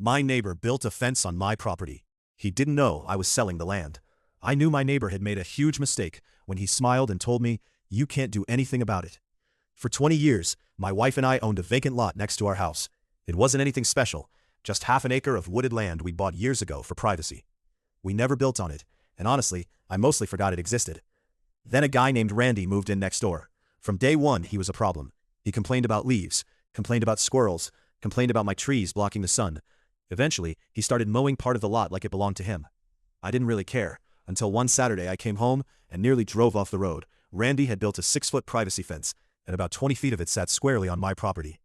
My neighbor built a fence on my property. He didn't know I was selling the land. I knew my neighbor had made a huge mistake when he smiled and told me, "You can't do anything about it." For 20 years, my wife and I owned a vacant lot next to our house. It wasn't anything special, just half an acre of wooded land we bought years ago for privacy. We never built on it, and honestly, I mostly forgot it existed. Then a guy named Randy moved in next door. From day one, he was a problem. He complained about leaves, complained about squirrels, complained about my trees blocking the sun. Eventually, he started mowing part of the lot like it belonged to him. I didn't really care, until one Saturday I came home and nearly drove off the road. Randy had built a 6-foot privacy fence, and about 20 feet of it sat squarely on my property.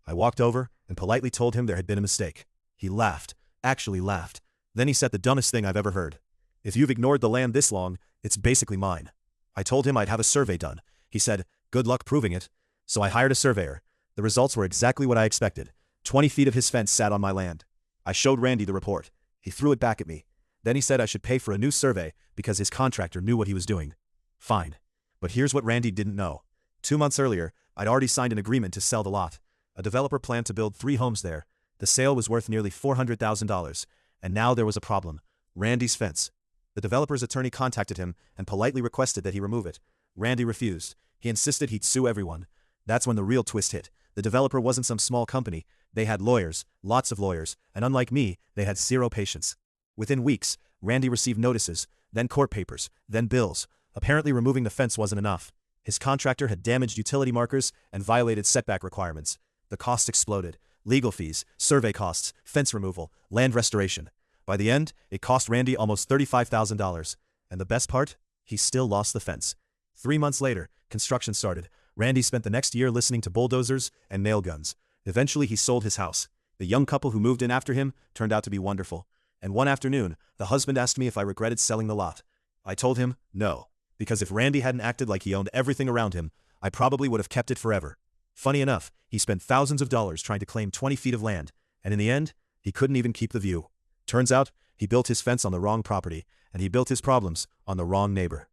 I walked over and politely told him there had been a mistake. He laughed, actually laughed. Then he said the dumbest thing I've ever heard. "If you've ignored the land this long, it's basically mine." I told him I'd have a survey done. He said, "Good luck proving it." So I hired a surveyor. The results were exactly what I expected. 20 feet of his fence sat on my land. I showed Randy the report. He threw it back at me. Then he said I should pay for a new survey because his contractor knew what he was doing. Fine. But here's what Randy didn't know. 2 months earlier, I'd already signed an agreement to sell the lot. A developer planned to build 3 homes there. The sale was worth nearly $400,000. And now there was a problem. Randy's fence. The developer's attorney contacted him and politely requested that he remove it. Randy refused. He insisted he'd sue everyone. That's when the real twist hit. The developer wasn't some small company. They had lawyers, lots of lawyers, and unlike me, they had zero patience. Within weeks, Randy received notices, then court papers, then bills. Apparently removing the fence wasn't enough. His contractor had damaged utility markers and violated setback requirements. The cost exploded. Legal fees, survey costs, fence removal, land restoration. By the end, it cost Randy almost $35,000. And the best part? He still lost the fence. 3 months later, construction started. Randy spent the next year listening to bulldozers and nail guns. Eventually he sold his house. The young couple who moved in after him turned out to be wonderful. And one afternoon, the husband asked me if I regretted selling the lot. I told him, no. Because if Randy hadn't acted like he owned everything around him, I probably would have kept it forever. Funny enough, he spent thousands of dollars trying to claim 20 feet of land, and in the end, he couldn't even keep the view. Turns out, he built his fence on the wrong property, and he built his problems on the wrong neighbor.